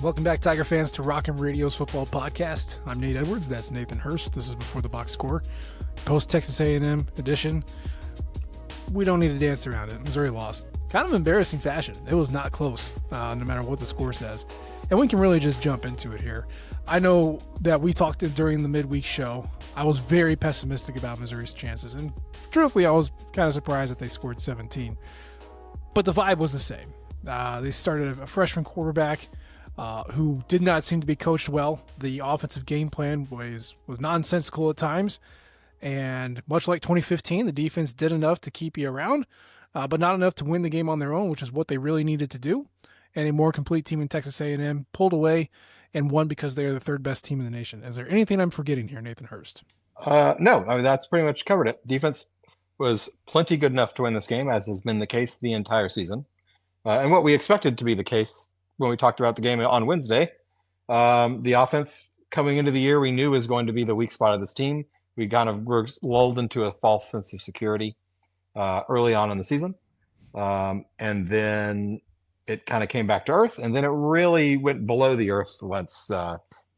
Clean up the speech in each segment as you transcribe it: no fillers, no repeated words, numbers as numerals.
Welcome back, Tiger fans, to Rockin' Radio's football podcast. I'm Nate Edwards. That's Nathan Hurst. This is Before the Box Score, post Texas A&M edition. We don't need to dance around it. Missouri lost. Kind of embarrassing fashion. It was not close, no matter what the score says. And we can really just jump into it here. I know that we talked during the midweek show. I was very pessimistic about Missouri's chances. And truthfully, I was kind of surprised that they scored 17. But the vibe was the same. They started a freshman quarterback who did not seem to be coached well. The offensive game plan was nonsensical at times. And much like 2015, the defense did enough to keep you around, but not enough to win the game on their own, which is what they really needed to do. And a more complete team in Texas A&M pulled away and won because they are the third best team in the nation. Is there anything I'm forgetting here, Nathan Hurst? No, I mean, that's pretty much covered it. Defense was plenty good enough to win this game, as has been the case the entire season. And what we expected to be the case when we talked about the game on Wednesday, the offense coming into the year we knew was going to be the weak spot of this team. We kind of were lulled into a false sense of security early on in the season. And then it kind of came back to earth, and then it really went below the earth once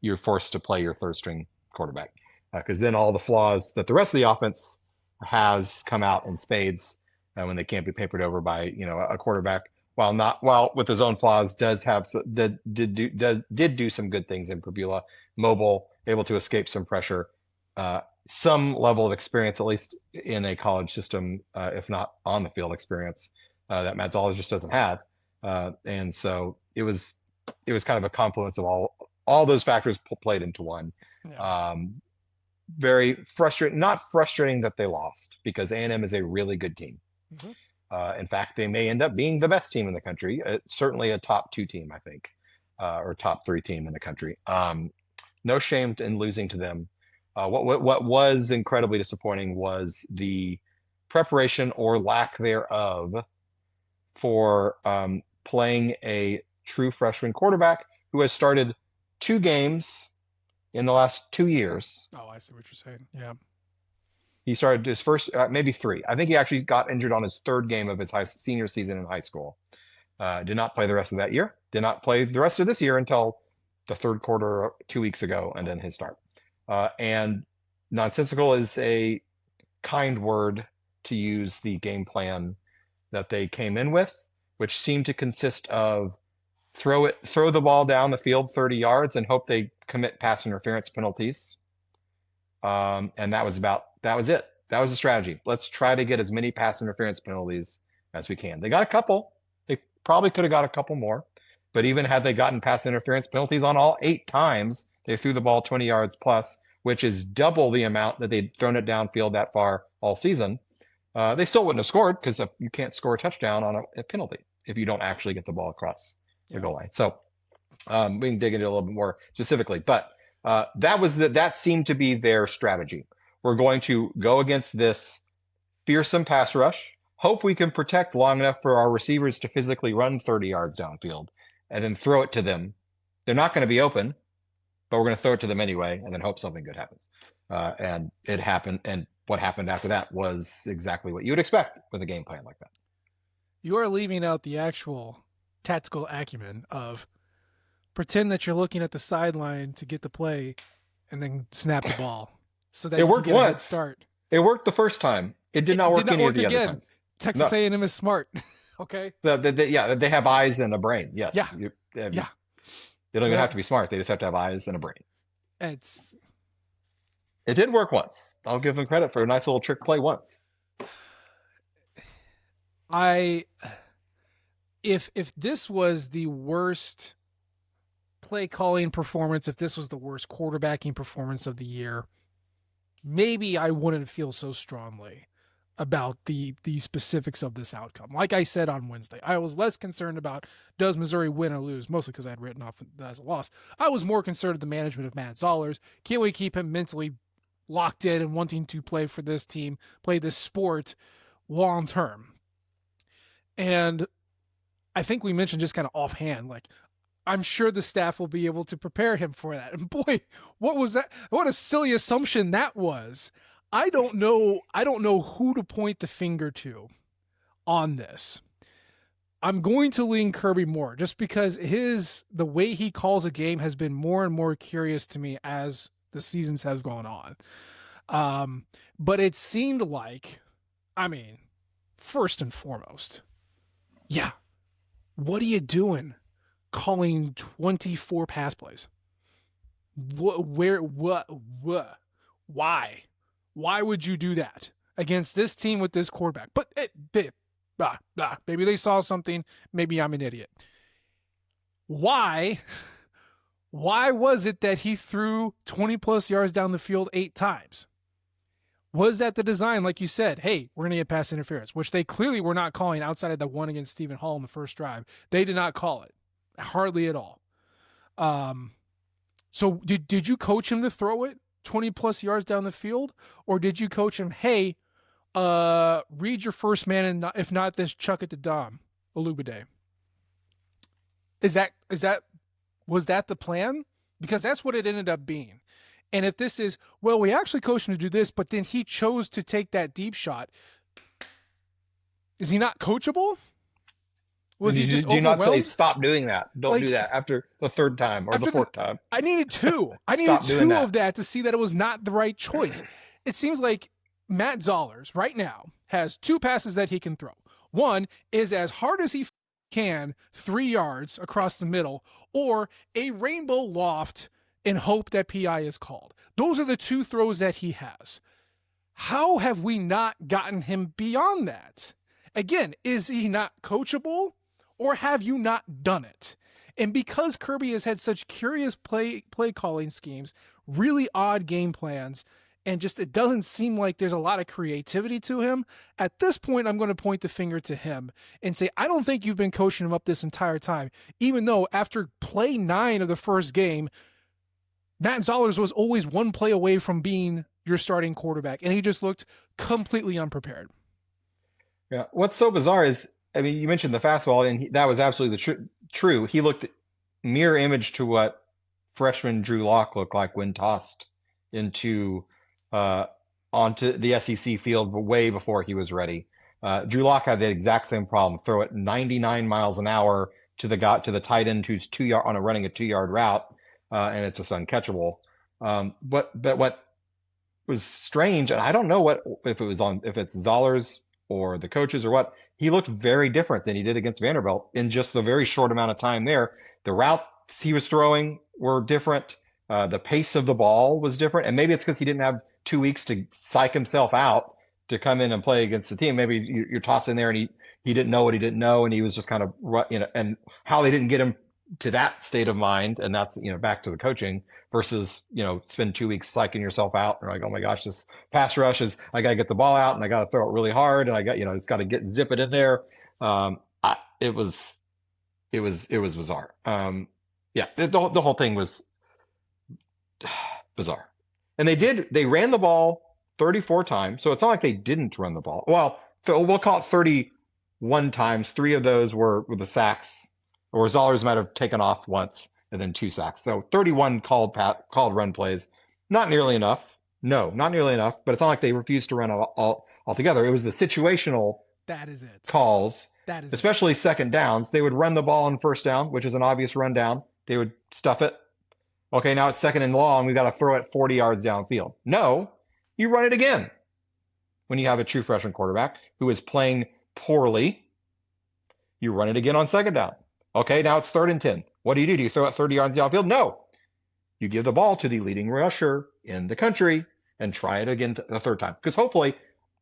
you're forced to play your third string quarterback. Because then all the flaws that the rest of the offense has come out in spades when they can't be papered over by a quarterback. While with his own flaws, did do some good things in Pabula, mobile, able to escape some pressure, some level of experience, at least in a college system, if not on the field experience, that Matt Zollers just doesn't have. And so it was kind of a confluence of all those factors played into one. Yeah. Very frustrating, not frustrating that they lost, because A&M is a really good team. Mm-hmm. In fact, they may end up being the best team in the country, certainly a top 2 team, I think, or top 3 team in the country. No shame in losing to them. What was incredibly disappointing was the preparation or lack thereof for playing a true freshman quarterback who has started 2 games in the last 2 years. Oh, I see what you're saying. Yeah. He started his first, maybe 3. I think he actually got injured on his 3rd game of his senior season in high school. Did not play the rest of that year. Did not play the rest of this year until the 3rd quarter 2 weeks ago, and then his start. And nonsensical is a kind word to use the game plan that they came in with, which seemed to consist of throw the ball down the field 30 yards and hope they commit pass interference penalties. And that was it. That was the strategy. Let's try to get as many pass interference penalties as we can. They got a couple. They probably could have got a couple more. But even had they gotten pass interference penalties on all 8 times, they threw the ball 20 yards plus, which is double the amount that they'd thrown it downfield that far all season. They still wouldn't have scored, because you can't score a touchdown on a penalty if you don't actually get the ball across the goal line. So we can dig into it a little bit more specifically. But that seemed to be their strategy. We're going to go against this fearsome pass rush, hope we can protect long enough for our receivers to physically run 30 yards downfield, and then throw it to them. They're not going to be open, but we're going to throw it to them anyway, and then hope something good happens. And it happened, and what happened after that was exactly what you would expect with a game plan like that. You are leaving out the actual tactical acumen of pretend that you're looking at the sideline to get the play and then snap the ball. So that it worked you can get once. A head start. It worked the first time. It did not work any of the other times. Texas A&M is smart. Okay. They have eyes and a brain. Yes. Yeah. They don't even have to be smart. They just have to have eyes and a brain. It did work once. I'll give them credit for a nice little trick play once. If this was the worst play calling performance, if this was the worst quarterbacking performance of the year, maybe I wouldn't feel so strongly about the specifics of this outcome. Like I said on Wednesday, I was less concerned about does Missouri win or lose, mostly because I had written off that as a loss. I was more concerned with the management of Matt Zollers. Can we keep him mentally locked in and wanting to play for this team, play this sport long term? And I think we mentioned just kind of offhand, like, I'm sure the staff will be able to prepare him for that. And boy, what was that? What a silly assumption that was. I don't know who to point the finger to on this. I'm going to lean Kirby more just because the way he calls a game has been more and more curious to me as the seasons have gone on. But it seemed like, I mean, first and foremost, yeah, what are you doing calling 24 pass plays? What, why? Why would you do that against this team with this quarterback? But maybe they saw something. Maybe I'm an idiot. Why was it that he threw 20 plus yards down the field 8 times? Was that the design, like you said? Hey, we're going to get pass interference, which they clearly were not calling outside of the one against Stephen Hall in the first drive. They did not call it, hardly at all. So did you coach him to throw it 20 plus yards down the field, or did you coach him, hey, read your first man, and if not this, chuck it to Dom Olubade? Was that the plan? Because that's what it ended up being. And if this is, well, we actually coached him to do this, but then he chose to take that deep shot, is he not coachable? Was he just do you not say overwhelmed? stop doing that? Don't Like, do that after the third time or the fourth time. I needed two. I Stop needed doing two that. of that to see that it was not the right choice. It seems like Matt Zollers right now has 2 passes that he can throw. One is as hard as he can, 3 yards across the middle, or a rainbow loft and hope that PI is called. Those are the 2 throws that he has. How have we not gotten him beyond that? Again, is he not coachable, or have you not done it? And because Kirby has had such curious play calling schemes, really odd game plans, and just it doesn't seem like there's a lot of creativity to him, at this point I'm going to point the finger to him and say, I don't think you've been coaching him up this entire time, even though after play 9 of the first game, Matt Zollers was always 1 play away from being your starting quarterback, and he just looked completely unprepared. Yeah. What's so bizarre is, I mean, you mentioned the fastball, and that was absolutely true. He looked mirror image to what freshman Drew Lock looked like when tossed into onto the SEC field way before he was ready. Drew Lock had the exact same problem. Throw it 99 miles an hour to the tight end who's running a 2-yard route, and it's just uncatchable. But what was strange, and I don't know if it's Zollers or the coaches or what, he looked very different than he did against Vanderbilt in just the very short amount of time there. The routes he was throwing were different. The pace of the ball was different. And maybe it's because he didn't have 2 weeks to psych himself out to come in and play against the team. Maybe you're tossing there and he didn't know what he didn't know. And he was just kind of, and how they didn't get him to that state of mind. And that's, back to the coaching versus, spend 2 weeks psyching yourself out. And like, oh my gosh, this pass rush is, I got to get the ball out and I got to throw it really hard. And I got, it's got to zip it in there. It was bizarre. The whole thing was bizarre. And they ran the ball 34 times. So it's not like they didn't run the ball. Well, we'll call it 31 times. 3 of those were the sacks, or Zollers might have taken off once and then 2 sacks. So 31 called run plays. Not nearly enough. No, not nearly enough. But it's not like they refused to run altogether. It was the situational That is it. calls, That is especially second downs. They would run the ball on first down, which is an obvious run down. They would stuff it. Okay, now it's second and long. We've got to throw it 40 yards downfield. No, you run it again. When you have a true freshman quarterback who is playing poorly, you run it again on second down. Okay, now it's 3rd and 10. What do? Do you throw it 30 yards downfield? No. You give the ball to the leading rusher in the country and try it again the 3rd time. Because hopefully,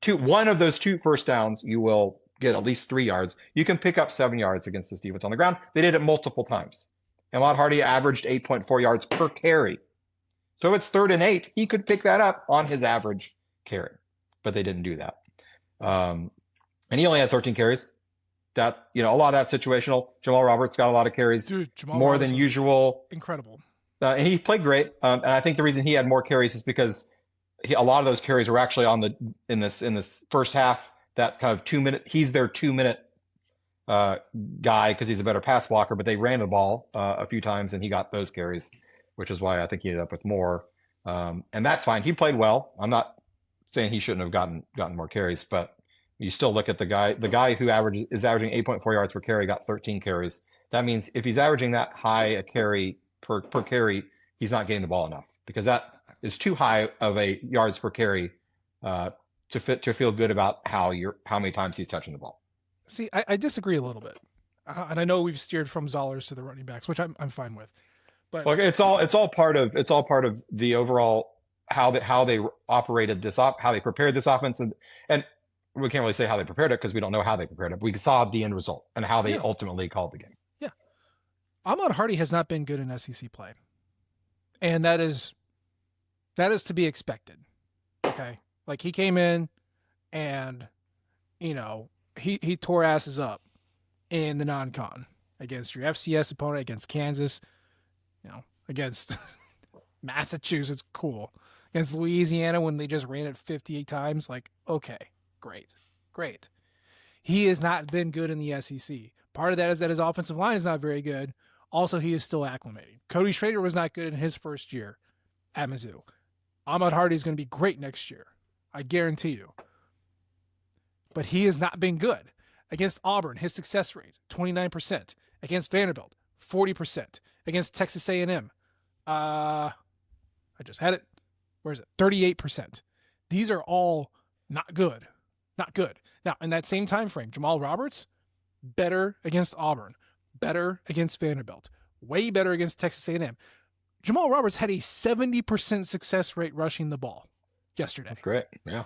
one of those 2 first downs, you will get at least 3 yards. You can pick up 7 yards against this defense on the ground. They did it multiple times. And Ahmad Hardy averaged 8.4 yards per carry. So if it's 3rd and 8, he could pick that up on his average carry. But they didn't do that. And he only had 13 carries. That, a lot of that situational. Jamal Roberts got a lot of carries, more than usual. Incredible. And he played great. And I think the reason he had more carries is because a lot of those carries were actually in this first half. That kind of 2-minute. He's their 2-minute guy because he's a better pass blocker. But they ran the ball a few times, and he got those carries, which is why I think he ended up with more. And that's fine. He played well. I'm not saying he shouldn't have gotten more carries, but You still look at the guy who is averaging 8.4 yards per carry, got 13 carries. That means if he's averaging that high a carry per carry, he's not getting the ball enough, because that is too high of a yards per carry to feel good about how many times he's touching the ball. See, I disagree a little bit, and I know we've steered from Zollers to the running backs, which I'm fine with. But well, it's all part of the overall how they operated this how they prepared this offense, and we can't really say how they prepared it because we don't know how they prepared it. We saw the end result and how they ultimately called the game. Yeah, Ahmad Hardy has not been good in SEC play, and that is to be expected. Okay, like he came in and he tore asses up in the non-con against your FCS opponent, against Kansas, against Massachusetts, cool, against Louisiana when they just ran it 58 times. Like, okay, great. He has not been good in the SEC. Part of that is that his offensive line is not very good. Also, he is still acclimating. Cody Schrader was not good in his first year at Mizzou. Ahmad Hardy is going to be great next year. I guarantee you. But he has not been good. Against Auburn, his success rate, 29%. Against Vanderbilt, 40%. Against Texas A&M, I just had it. Where is it? 38%. These are all not good. Not good. Now, in that same time frame, Jamal Roberts, better against Auburn, better against Vanderbilt, way better against Texas A&M. Jamal Roberts had a 70% success rate rushing the ball yesterday. That's great. Yeah.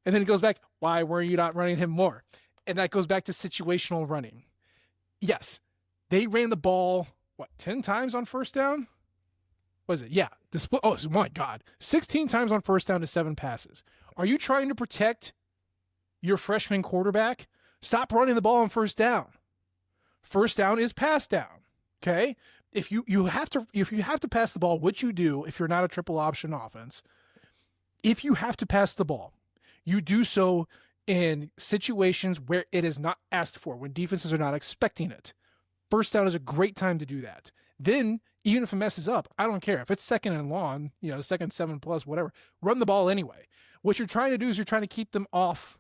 And then it goes back, why were you not running him more? And that goes back to situational running. Yes, they ran the ball, 10 times on first down? Was it? Yeah. The split. Oh, my God. 16 times on first down to 7 passes. Are you trying to protect your freshman quarterback? Stop running the ball on first down. First down is pass down. Okay? If you have to pass the ball, what you do if you're not a triple option offense, if you have to pass the ball, you do so in situations where it is not asked for, when defenses are not expecting it. First down is a great time to do that. Then, even if it messes up, I don't care. If it's second and long, second 7+, whatever, run the ball anyway. What you're trying to do is you're trying to keep them off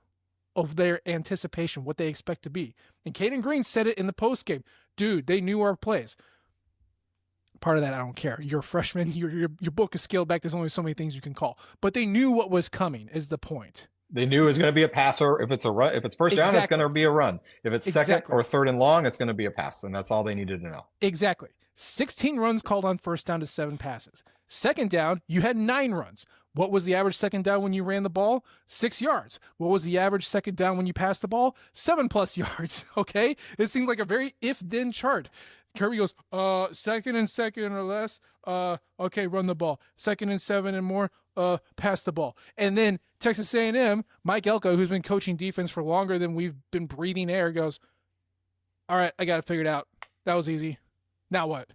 of their anticipation, what they expect to be. And Caden Green said it in the postgame. Dude, they knew our plays. Part of that, I don't care. You're a freshman. Your book is scaled back. There's only so many things you can call. But they knew what was coming, is the point. They knew it was going to be a passer. If it's a run, if it's first down, it's going to be a run. If it's second or third and long, it's going to be a pass. And that's all they needed to know. Exactly. 16 runs called on first down to 7 passes. Second down, you had 9 runs. What was the average second down when you ran the ball? 6 yards. What was the average second down when you passed the ball? 7+ yards. Okay? It seems like a very if-then chart. Kirby goes, second and second or less. Okay, run the ball. Second and 7 and more. Pass the ball. And then Texas A&M, Mike Elko, who's been coaching defense for longer than we've been breathing air, goes, all right, I got it figured out. That was easy. Now what?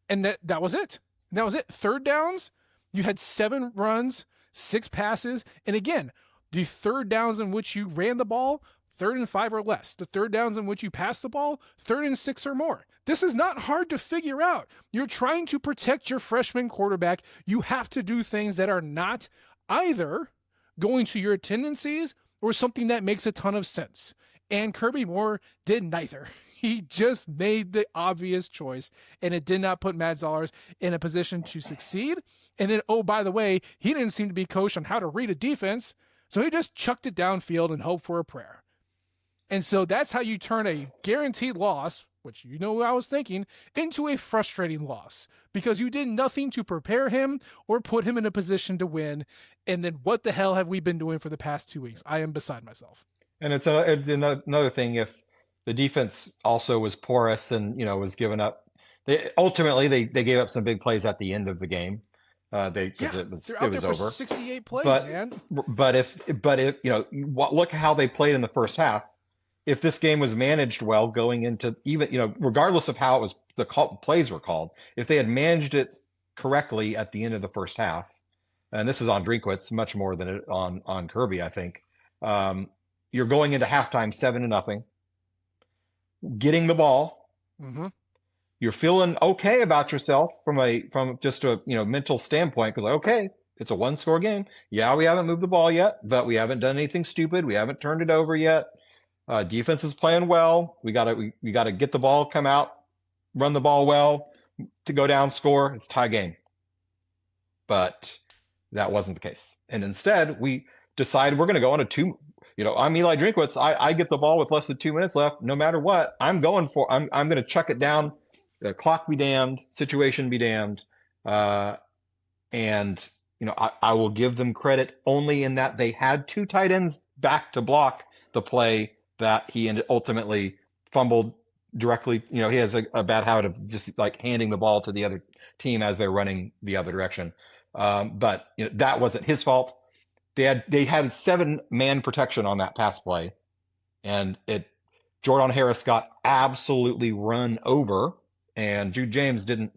And that was it. That was it. Third downs, you had 7 runs, 6 passes. And again, the third downs in which you ran the ball, 3rd and 5 or less. The third downs in which you passed the ball, 3rd and 6 or more. This is not hard to figure out. You're trying to protect your freshman quarterback. You have to do things that are not either going to your tendencies or something that makes a ton of sense. And Kirby Moore did neither. He just made the obvious choice, and it did not put Matt Zollers in a position to succeed. And then, oh, by the way, he didn't seem to be coached on how to read a defense, so he just chucked it downfield and hoped for a prayer. And so that's how you turn a guaranteed loss, which I was thinking, into a frustrating loss, because you did nothing to prepare him or put him in a position to win. And then what the hell have we been doing for the past 2 weeks? I am beside myself. And it's another thing, if the defense also was porous and was giving up. Ultimately they gave up some big plays at the end of the game. It was over. 68 plays, man. But if look how they played in the first half. If this game was managed well going into regardless of how the plays were called, if they had managed it correctly at the end of the first half, and this is on Drinkwitz much more than on Kirby, I think. You're going into halftime 7-0, getting the ball. Mm-hmm. You're feeling okay about yourself from just a mental standpoint, because okay, It's a one-score game. Yeah, we haven't moved the ball yet, but we haven't done anything stupid. We haven't turned it over yet. Defense is playing well. We gotta get the ball, come out, run the ball well to go down, score. It's tie game. But that wasn't the case. And instead, we decided we're going to go on a two. I'm Eli Drinkwitz. I get the ball with less than 2 minutes left. No matter what, I'm going I'm going to chuck it down. The clock be damned. Situation be damned. And I will give them credit only in that they had two tight ends back to block the play that he ultimately fumbled directly. He has a bad habit of just like handing the ball to the other team as they're running the other direction. But that wasn't his fault. They had 7-man protection on that pass play, and Jordan Harris got absolutely run over, and Jude James didn't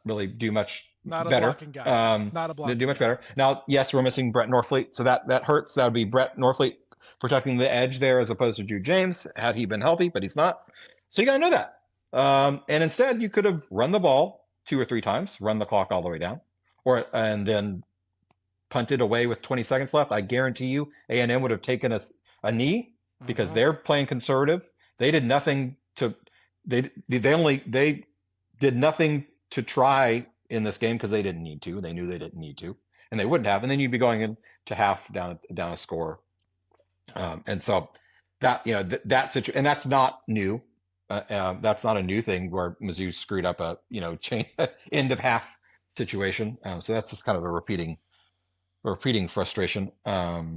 really do much Not a better. blocking guy. Not a blocking Didn't do much guy. better. Now, yes, we're missing Brett Norfleet, so that hurts. That would be Brett Norfleet protecting the edge there as opposed to Jude James had he been healthy, but he's not. So you got to know that. And instead, you could have run the ball 2 or 3 times, run the clock all the way down, and then punted away with 20 seconds left. I guarantee you A&M would have taken a knee because they're playing conservative. They did nothing to they did nothing to try in this game because they didn't need to. They knew they didn't need to, and they wouldn't have. And then you'd be going into half down a score. And so that that situation, and that's not new. That's not a new thing where Mizzou screwed up a chain end of half situation. So that's just kind of a repeating frustration. I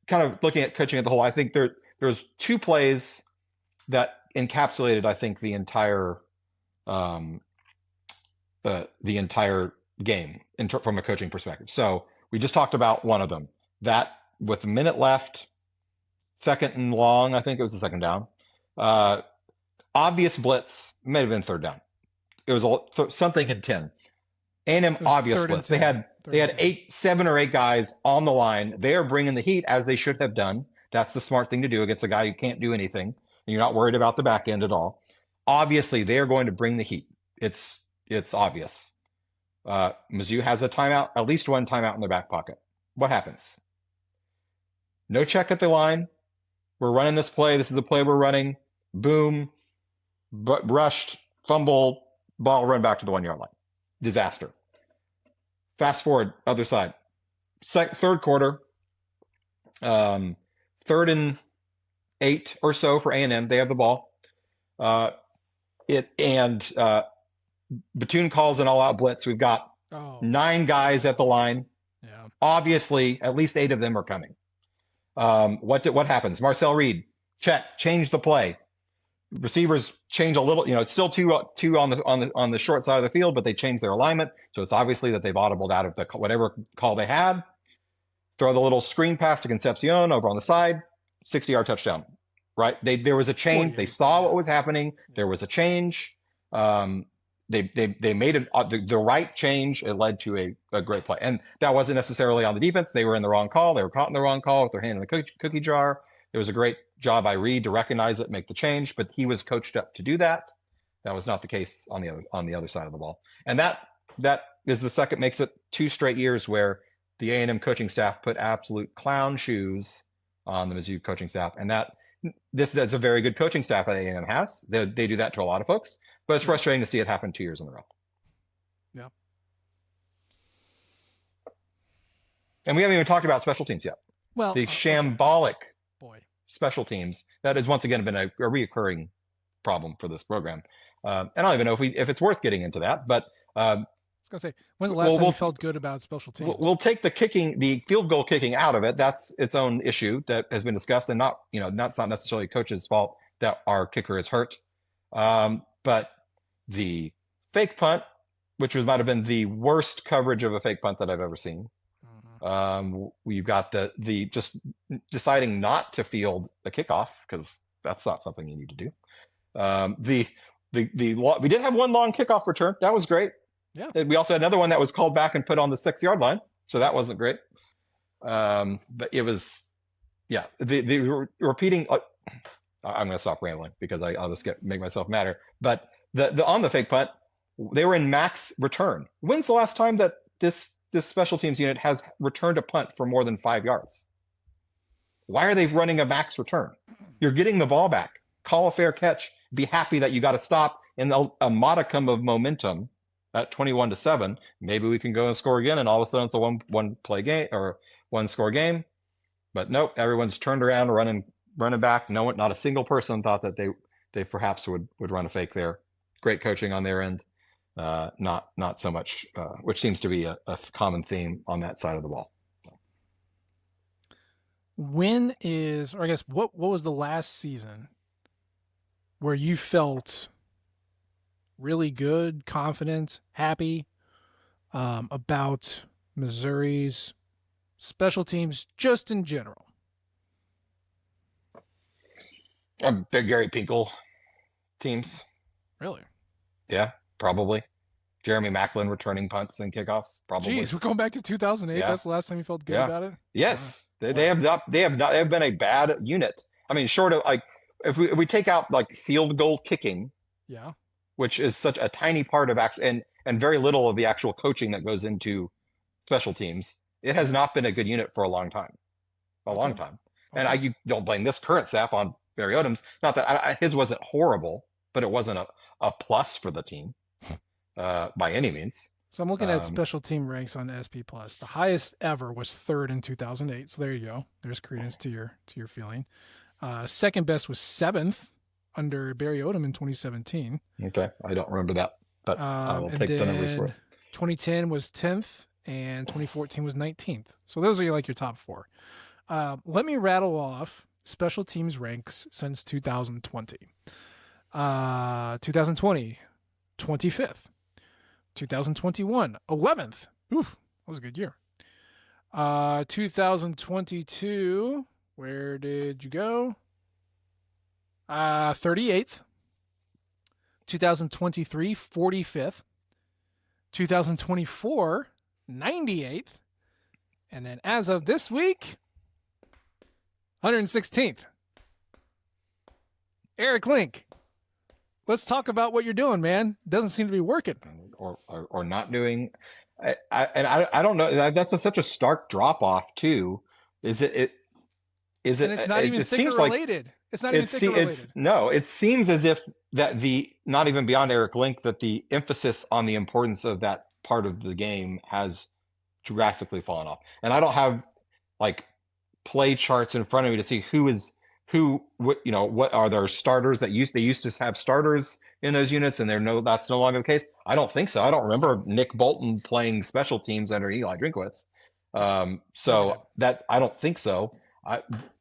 kind of looking at coaching at the whole. I think there's 2 plays that encapsulated, I think, the entire game from a coaching perspective. So we just talked about one of them. That with a minute left, 2nd and long, I think it was the 2nd down. Obvious blitz, may have been 3rd down. It was something in 10. A&M obvious blitz. They had 7 or 8 guys on the line. They are bringing the heat as they should have done. That's the smart thing to do against a guy who can't do anything. And you're not worried about the back end at all. Obviously, they are going to bring the heat. It's obvious. Mizzou has a timeout, at least one timeout in their back pocket. What happens? No check at the line. We're running this play. This is the play we're running. Boom. Rushed, fumble, ball run back to the 1-yard line. Disaster. Fast forward, other side. 3rd quarter, 3rd and 8 or so for A&M. They have the ball. Batoon calls an all-out blitz. We've got 9 guys at the line. Yeah. Obviously, at least 8 of them are coming. What happens? Marcel Reed, change the play. Receivers change a little. It's still two on the short side of the field, but they change their alignment. So it's obviously that they've audibled out of the whatever call they had. Throw the little screen pass to Concepcion over on the side, 60-yard touchdown. Right? There was a change. They saw what was happening. There was a change. They made it the right change. It led to a great play, and that wasn't necessarily on the defense. They were in the wrong call. They were caught in the wrong call with their hand in the cookie jar. It was a great job by Reed to recognize it, make the change, but he was coached up to do that. That was not the case on the other side of the ball, and that is the second makes it 2 straight years where the A&M coaching staff put absolute clown shoes on the Mizzou coaching staff, and that's a very good coaching staff that A&M has. They do that to a lot of folks, but it's frustrating to see it happen 2 years in a row. Yeah. And we haven't even talked about special teams yet. Well, the shambolic boy. Special teams, that has once again been a reoccurring problem for this program. And I don't even know if it's worth getting into that, but I was gonna say, when's the last time you felt good about special teams? We'll take the field goal kicking out of it. That's its own issue that has been discussed, and not necessarily coach's fault that our kicker is hurt. But the fake punt, which might have been the worst coverage of a fake punt that I've ever seen. We've got the just deciding not to field a kickoff because that's not something you need to do. We did have one long kickoff return. That was great. Yeah. We also had another one that was called back and put on the 6-yard line. So that wasn't great. But it was, the repeating, I'm going to stop rambling because I'll just make myself madder. But on the fake punt, They were in max return. When's the last time that this special teams unit has returned a punt for more than 5 yards? Why are they running a max return? You're getting the ball back. Call a fair catch. Be happy that you got to stop in a modicum of momentum at 21-7. Maybe we can go and score again, and all of a sudden it's a one play game or one score game. But nope, everyone's turned around, running back. No one, not a single person thought that they perhaps would run a fake there. Great coaching on their end. Not so much, which seems to be a common theme on that side of the ball. When is, or I guess, what was the last season where you felt really good, confident, happy about Missouri's special teams just in general? Big Gary Pinkel teams. Really? Yeah, probably. Jeremy Macklin returning punts and kickoffs. Probably. Jeez, we're going back to 2008. Yeah. That's the last time you felt good about it. Yes, they have been a bad unit. I mean, short of like if we take out like field goal kicking, yeah, which is such a tiny part of and very little of the actual coaching that goes into special teams, it has not been a good unit for a long time, long time. Okay. And you don't blame this current staff on Barry Odom's. Not that his wasn't horrible, but it wasn't a plus for the team by any means. So I'm looking at special team ranks on SP Plus. The highest ever was 3rd in 2008. So there you go. There's credence to your feeling. Second best was 7th under Barry Odom in 2017. Okay, I don't remember that, but I will take the numbers for it. 2010 was 10th, and 2014 was 19th. So those are like your top 4. Let me rattle off special teams ranks since 2020. 2020, 25th. 2021, 11th. Ooh, that was a good year. 2022, where did you go? 38th. 2023, 45th. 2024, 98th. And then as of this week, 116th. Eric Link, let's talk about what you're doing, man. Doesn't seem to be working. Or not doing. I don't know. That's such a stark drop off too. Is it? And it's not even thicker related. It's not even thicker related. No, it seems as if that not even beyond Eric Link, that the emphasis on the importance of that part of the game has drastically fallen off. And I don't have like play charts in front of me to see what are their starters they used to have starters in those units, and that's no longer the case. I don't think so. I don't remember Nick Bolton playing special teams under Eli Drinkwitz. That I don't think so.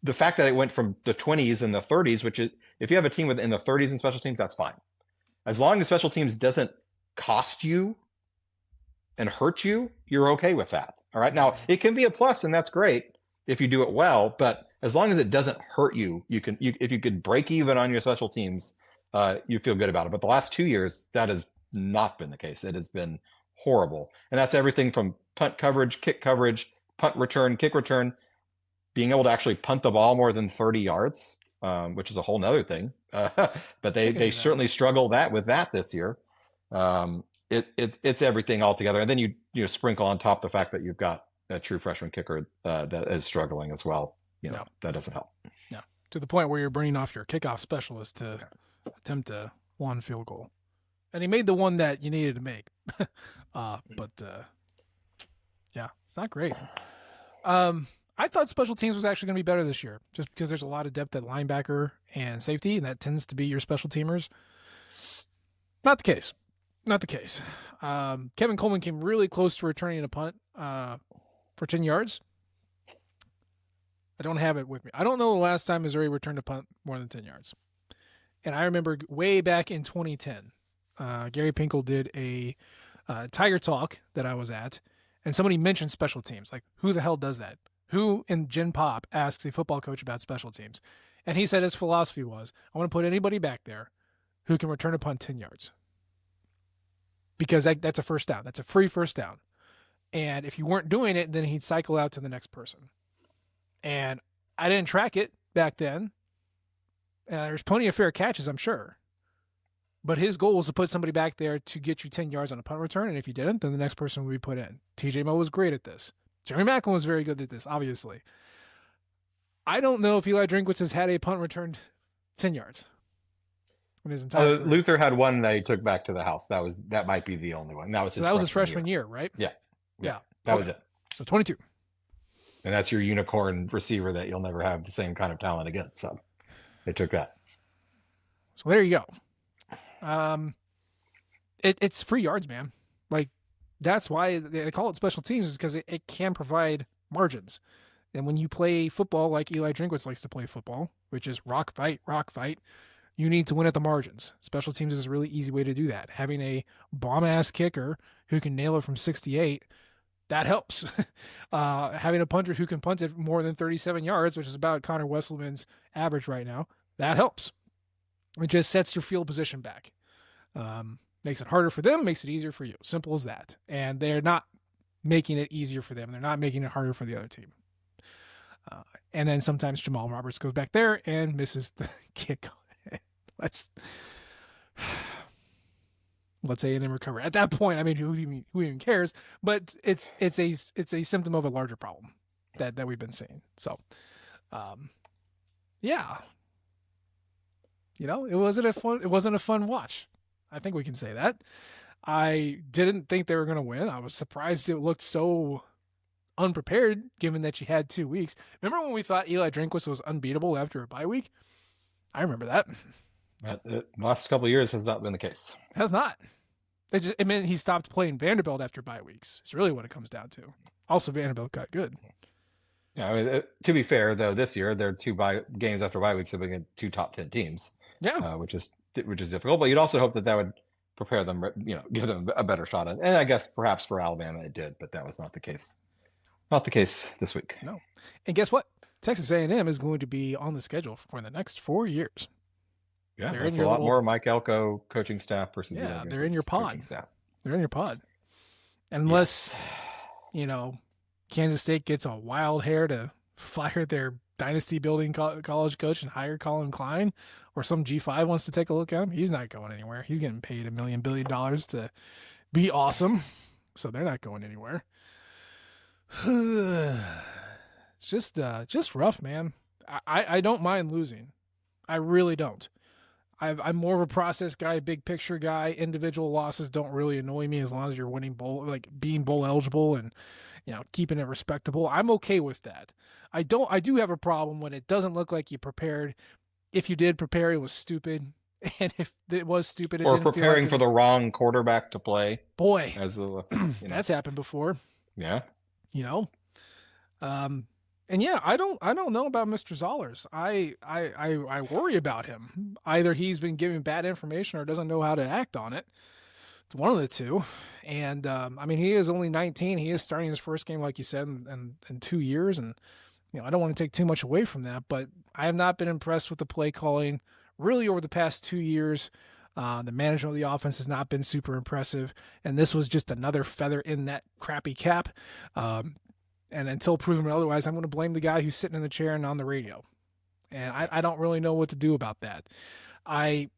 The fact that it went from the 20s and the 30s, which is if you have a team in the 30s in special teams, that's fine. As long as special teams doesn't cost you and hurt you, you're okay with that. All right. Now it can be a plus, and that's great if you do it well, but as long as it doesn't hurt you, if you could break even on your special teams, you feel good about it. But the last 2 years, that has not been the case. It has been horrible. And that's everything from punt coverage, punt return, kick return, being able to actually punt the ball more than 30 yards, which is a whole nother thing. But they certainly struggle with that this year. It's everything altogether. And then you sprinkle on top the fact that you've got a true freshman kicker that is struggling as well. That doesn't help. Yeah, to the point where you're bringing off your kickoff specialist to attempt a one field goal, and he made the one that you needed to make. Yeah, it's not great. I thought special teams was actually going to be better this year, just because there's a lot of depth at linebacker and safety, and that tends to be your special teamers. Not the case. Not the case. Kevin Coleman came really close to returning a punt for 10 yards. I don't have it with me. I don't know the last time Missouri returned a punt more than 10 yards. And I remember way back in 2010, Gary Pinkel did a Tiger Talk that I was at, and somebody mentioned special teams. Like, who the hell does that? Who in Gen Pop asks a football coach about special teams? And he said his philosophy was, I want to put anybody back there who can return a punt 10 yards. Because that's a first down. That's a free first down. And if you weren't doing it, then he'd cycle out to the next person. And I didn't track it back then. There's plenty of fair catches, I'm sure. But his goal was to put somebody back there to get you 10 yards on a punt return, and if you didn't, then the next person would be put in. TJ Moe was great at this. Jeremy Maclin was very good at this, obviously. I don't know if Eli Drinkwitz has had a punt returned 10 yards in his entire career. Luther had one that he took back to the house. That might be the only one. That was his freshman year, right? Yeah. That was it. So 22. And that's your unicorn receiver that you'll never have the same kind of talent again. So they took that. So there you go. It's free yards, man. Like, that's why they call it special teams, is because it can provide margins. And when you play football like Eli Drinkwitz likes to play football, which is rock fight, you need to win at the margins. Special teams is a really easy way to do that. Having a bomb-ass kicker who can nail it from 68, that helps. Having a punter who can punt it more than 37 yards, which is about Connor Wesselman's average right now, that helps. It just sets your field position back. Makes it harder for them, makes it easier for you. Simple as that. And they're not making it easier for them. They're not making it harder for the other team. And then sometimes Jamal Roberts goes back there and misses the kick. Let's A&M recover. At that point, I mean, who even cares? But it's a symptom of a larger problem that we've been seeing. So, yeah, it wasn't a fun watch. I think we can say that. I didn't think they were going to win. I was surprised it looked so unprepared, given that you had 2 weeks. Remember when we thought Eli Drinkwitz was unbeatable after a bye week? I remember that. The last couple of years has not been the case. Has not. It meant he stopped playing Vanderbilt after bye weeks. It's really what it comes down to. Also, Vanderbilt got good. Yeah, I mean, to be fair, though, this year their games after bye weeks have been 2 top 10 teams. Yeah, which is difficult. But you'd also hope that would prepare them, give them a better shot. And I guess perhaps for Alabama it did, but that was not the case. Not the case this week. No. And guess what? Texas A&M is going to be on the schedule for the next 4 years. Yeah, that's a lot more Mike Elko coaching staff versus they're in your pod. They're in your pod. Unless, Kansas State gets a wild hair to fire their dynasty building college coach and hire Colin Klein, or some G5 wants to take a look at him. He's not going anywhere. He's getting paid $1 billion to be awesome. So they're not going anywhere. It's just rough, man. I don't mind losing. I really don't. I'm more of a process guy, big picture guy. Individual losses don't really annoy me as long as you're winning being bowl eligible and keeping it respectable. I'm okay with that. I do have a problem when it doesn't look like you prepared. If you did prepare, it was stupid. And if it was stupid, or preparing for the wrong quarterback to play. Boy, that's happened before. Yeah. And yeah, I don't know about Mr. Zollers. I worry about him. Either he's been giving bad information or doesn't know how to act on it. It's one of the two. And he is only 19. He is starting his first game, like you said, in 2 years. And I don't want to take too much away from that, but I have not been impressed with the play calling really over the past 2 years. The management of the offense has not been super impressive, and this was just another feather in that crappy cap. And until proven otherwise, I'm going to blame the guy who's sitting in the chair and on the radio. And I don't really know what to do about that. I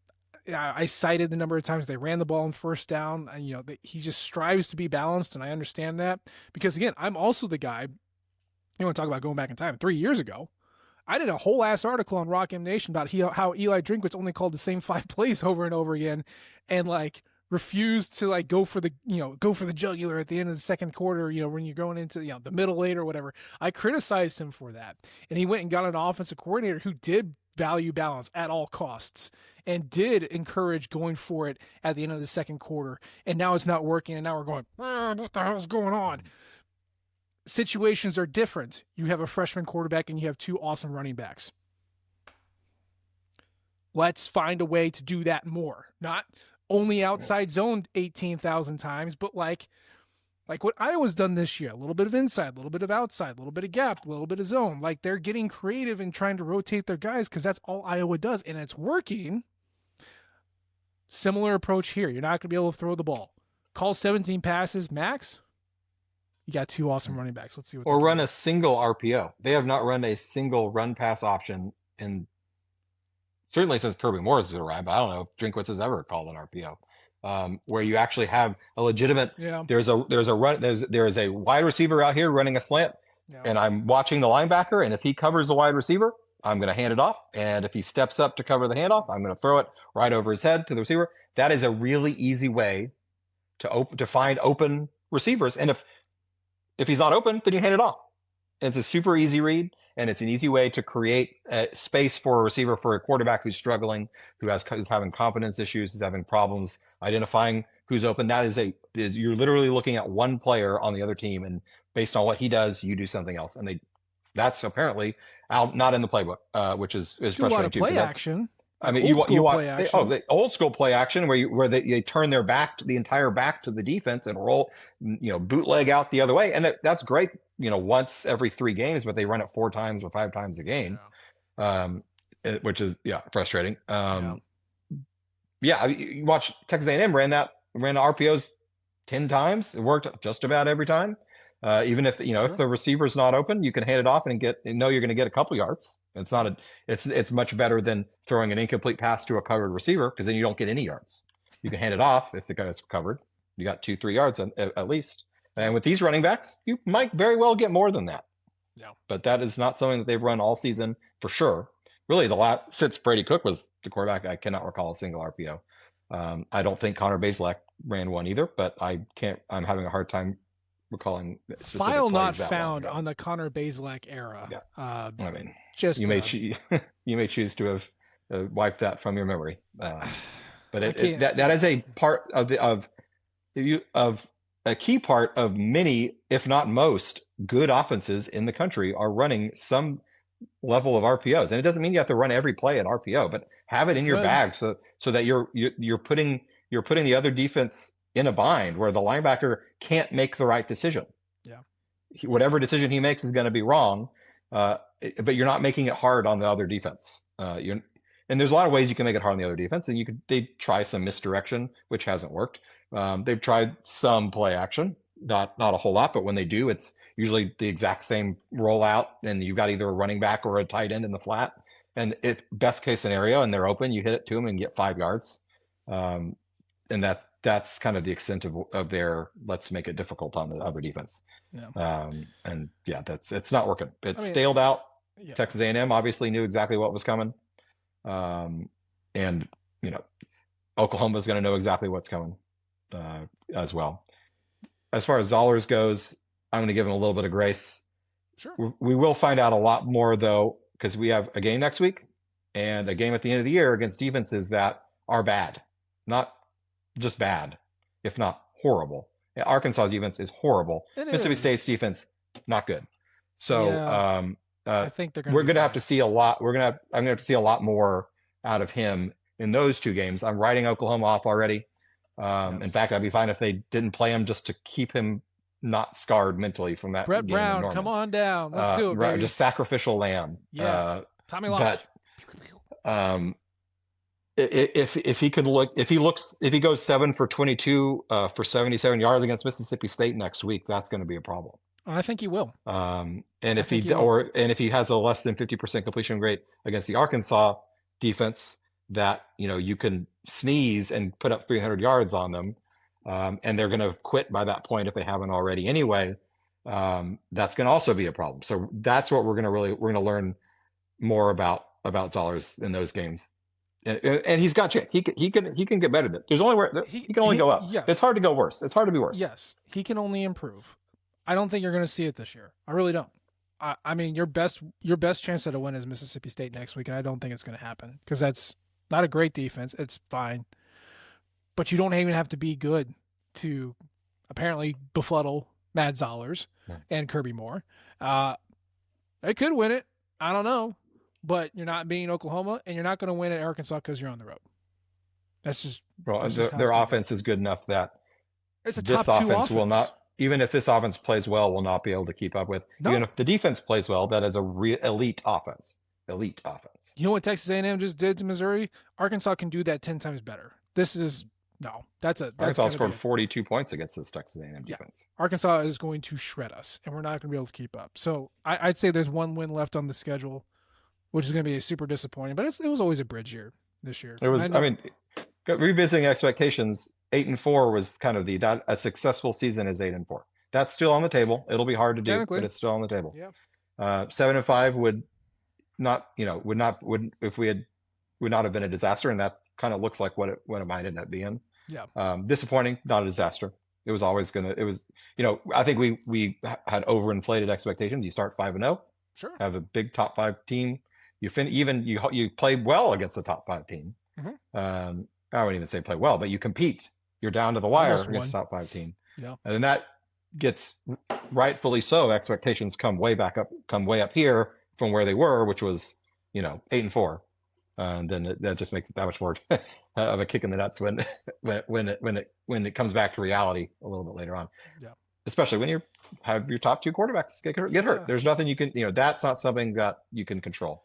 cited the number of times they ran the ball on first down. And, he just strives to be balanced, and I understand that. Because, again, I'm also the guy, you want to talk about going back in time, 3 years ago, I did a whole ass article on Rock M Nation about how Eli Drinkwitz only called the same 5 plays over and over again, and refused to go for the jugular at the end of the second quarter, when you're going into the middle late or whatever. I criticized him for that. And he went and got an offensive coordinator who did value balance at all costs and did encourage going for it at the end of the second quarter. And now it's not working, and now we're going, what the hell's going on? Situations are different. You have a freshman quarterback and you have 2 awesome running backs. Let's find a way to do that more. Not only outside zone 18,000 times, but like what Iowa's done this year. A little bit of inside, a little bit of outside, a little bit of gap, a little bit of zone. Like, they're getting creative and trying to rotate their guys because that's all Iowa does, and it's working. Similar approach here. You're not going to be able to throw the ball. Call 17 passes max. You got 2 awesome running backs. Let's see what. Or run a single RPO. They have not run a single run pass option in certainly since Kirby Morris has arrived. I don't know if Drinkwitz has ever called an RPO, where you actually have a legitimate. Yeah. There's a wide receiver out here running a slant, Yeah. and I'm watching the linebacker, and if he covers the wide receiver, I'm going to hand it off, and if he steps up to cover the handoff, I'm going to throw it right over his head to the receiver. That is a really easy way to find open receivers, and if he's not open, then you hand it off. It's a super easy read, and it's an easy way to create a space for a receiver, for a quarterback who's struggling, who's having confidence issues, who's having problems identifying who's open. You're literally looking at one player on the other team, and based on what he does, you do something else. And that's apparently out, not in the playbook, which is Do a frustrating lot of too. play action. I mean, old school want play action. the old school play action where they turn their back, the entire back to the defense and roll, bootleg out the other way, and that's great, once every 3 games, but they run it 4 times or 5 times a game, which is frustrating. You watch Texas A&M ran RPOs 10 times. It worked just about every time. Even if if the receiver's not open, you can hand it off and you're going to get a couple yards. It's much better than throwing an incomplete pass to a covered receiver, because then you don't get any yards. You can hand it off if the guy's covered. You got 2-3 yards at least. And with these running backs, you might very well get more than that. Yeah. But that is not something that they've run all season for sure. Really, since Brady Cook was the quarterback, I cannot recall a single RPO. I don't think Connor Bazelak ran one either, but I'm having a hard time recalling specific file not plays found on the Connor Bazelak era. Yeah. I mean, just you may choose to have wiped that from your memory, but that is a part of a key part of many, if not most, good offenses in the country are running some level of RPOs, and it doesn't mean you have to run every play at RPO, but have it in your bag so that you're putting the other defense in a bind where the linebacker can't make the right decision. Yeah, whatever decision he makes is going to be wrong, but you're not making it hard on the other defense. And there's a lot of ways you can make it hard on the other defense, and they try some misdirection, which hasn't worked. They've tried some play action, not a whole lot, but when they do, it's usually the exact same rollout, and you've got either a running back or a tight end in the flat. And if best case scenario, and they're open, you hit it to them and get 5 yards. And that's kind of the extent of their let's make it difficult on the other defense. Yeah. It's not working. It's staled out. Yeah. Texas A&M obviously knew exactly what was coming. And Oklahoma's going to know exactly what's coming as well. As far as Zollers goes, I'm going to give him a little bit of grace. Sure. We will find out a lot more, though, because we have a game next week and a game at the end of the year against defenses that are bad. Not just bad, if not horrible. Arkansas' defense is horrible. Mississippi State's defense, not good. So I think we're going to have to see a lot. I'm going to have to see a lot more out of him in those 2 games. I'm writing Oklahoma off already. Yes. In fact, I'd be fine if they didn't play him just to keep him not scarred mentally from that Brett game. Brown, come on down. Let's do it, baby. Just sacrificial lamb. Yeah. Tommy Lodge. But if he goes 7 for 22 for 77 yards against Mississippi State next week, that's going to be a problem. I think he will. And if he has a less than 50% completion rate against the Arkansas defense, that you can sneeze and put up 300 yards on them, and they're going to quit by that point if they haven't already anyway. That's going to also be a problem. So that's what we're going to learn more about Zollers in those games. And he's got chance. He can get better at it. There's only where he can only go up. Yes. It's hard to go worse. It's hard to be worse. Yes, he can only improve. I don't think you're going to see it this year. I really don't. I mean, your best chance at a win is Mississippi State next week, and I don't think it's going to happen because that's not a great defense. It's fine, but you don't even have to be good to apparently befuddle Matt Zollers and Kirby Moore. They could win it. I don't know, but you're not beating Oklahoma, and you're not going to win at Arkansas because you're on the road. That's just their offense is good enough that it's a this top 2 offense offense. will not. Even if this offense plays well, will not be able to keep up with. No. Even if the defense plays well, that is a elite offense. Elite offense. You know what Texas A&M just did to Missouri? Arkansas can do that 10 times better. Arkansas scored 42 points against this Texas A&M defense. Arkansas is going to shred us, and we're not going to be able to keep up. So I'd say there's 1 win left on the schedule. which is going to be super disappointing. But it was always a bridge year this year. It was. I mean, revisiting expectations, 8-4 was kind of a successful season is 8-4. That's still on the table. It'll be hard to do, but it's still on the table. Yeah. 7-5 would not have been a disaster, and that kind of looks like what it might end up being. Yeah. Disappointing, not a disaster. It was always I think we had overinflated expectations. You start 5-0, sure, have a big top 5 team. You play well against the top 5 team. Mm-hmm. I wouldn't even say play well, but you compete. You're down to the wire against a top 5 team. Yeah. And then that gets, rightfully so, expectations come way up here from where they were, which was, 8-4. And then that just makes it that much more of a kick in the nuts when it comes back to reality a little bit later on. Yeah. Especially when you have your top 2 quarterbacks get hurt. There's nothing you can, that's not something that you can control.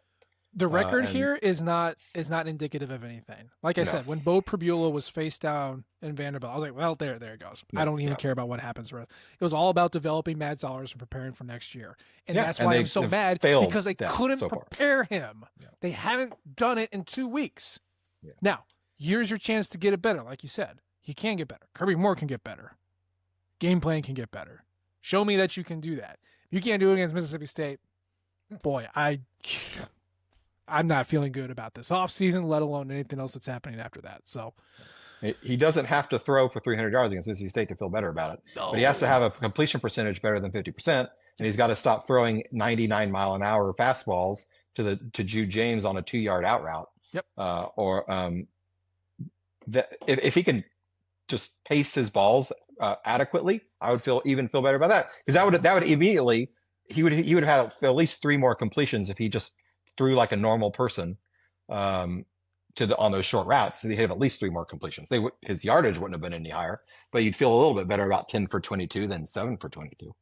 The record here is not indicative of anything. Like I said, when Bo Pribula was face down in Vanderbilt, I was like, well, there it goes. I don't even care about what happens. It was all about developing Matt Zollers and preparing for next year. And that's why I'm so mad, because they couldn't prepare him. Yeah. They haven't done it in 2 weeks. Yeah. Now, here's your chance to get it better. Like you said, he can get better. Kirby Moore can get better. Game plan can get better. Show me that you can do that. If you can't do it against Mississippi State, boy, I'm not feeling good about this offseason, let alone anything else that's happening after that. So he doesn't have to throw for 300 yards against Mississippi State to feel better about it. No. But he has to have a completion percentage better than 50%, and he's got to stop throwing 99-mile-an-hour fastballs to Jude James on a 2-yard out route. Yep. If he can just pace his balls adequately, I would feel better about that, because that would immediately he would have had at least 3 more completions if he just threw like a normal person on those short routes. So he'd have at least 3 more completions. His yardage wouldn't have been any higher, but you'd feel a little bit better about 10 for 22 than 7 for 22.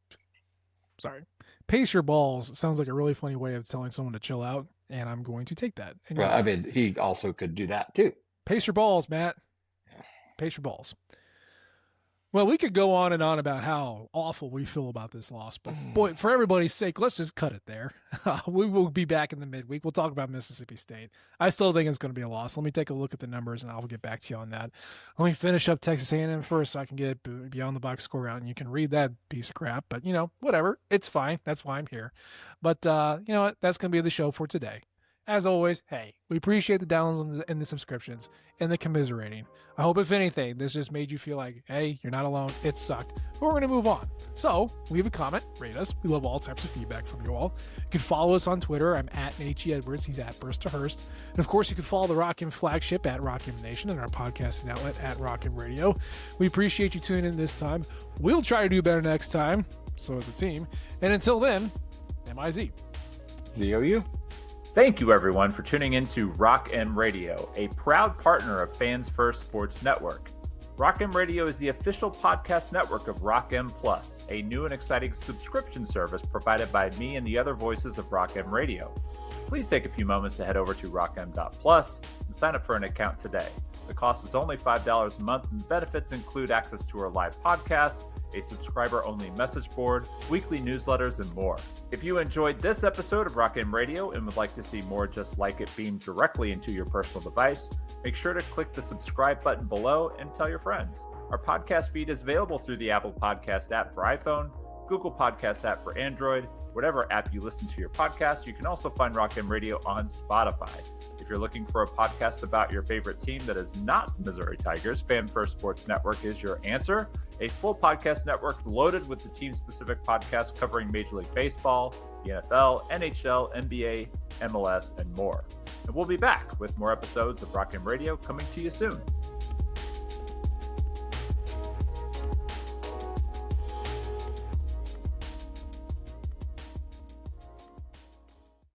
Sorry. Pace your balls sounds like a really funny way of telling someone to chill out, and I'm going to take that. Well, I mean, he also could do that too. Pace your balls, Matt. Pace your balls. Well, we could go on and on about how awful we feel about this loss, but boy, for everybody's sake, let's just cut it there. We will be back in the midweek. We'll talk about Mississippi State. I still think it's going to be a loss. Let me take a look at the numbers, and I'll get back to you on that. Let me finish up Texas A&M first so I can get beyond the box score out, and you can read that piece of crap. But, whatever. It's fine. That's why I'm here. But, you know what? That's going to be the show for today. As always, hey, we appreciate the downloads and the subscriptions and the commiserating. I hope, if anything, this just made you feel like, hey, you're not alone. It sucked. But we're going to move on. So leave a comment, rate us. We love all types of feedback from you all. You can follow us on Twitter. I'm at H.E. Edwards. He's at Burst to Hurst. And, of course, you can follow the Rock M flagship at Rock M Nation and our podcasting outlet at Rock M Radio. We appreciate you tuning in this time. We'll try to do better next time. So is the team. And until then, M-I-Z. Z-O-U. Thank you, everyone, for tuning in to Rock M Radio, a proud partner of Fans First Sports Network. Rock M Radio is the official podcast network of Rock M Plus, a new and exciting subscription service provided by me and the other voices of Rock M Radio. Please take a few moments to head over to rockm.plus and sign up for an account today. The cost is only $5 a month, and benefits include access to our live podcast, a subscriber-only message board, weekly newsletters, and more. If you enjoyed this episode of Rock M Radio and would like to see more just like it beamed directly into your personal device, make sure to click the subscribe button below and tell your friends. Our podcast feed is available through the Apple Podcast app for iPhone, Google Podcast app for Android, whatever app you listen to your podcast. You can also find Rock M Radio on Spotify. If you're looking for a podcast about your favorite team that is not the Missouri Tigers, Fan First Sports Network is your answer. A full podcast network loaded with the team-specific podcasts covering Major League Baseball, the NFL, NHL, NBA, MLS, and more. And we'll be back with more episodes of Rock M Radio coming to you soon.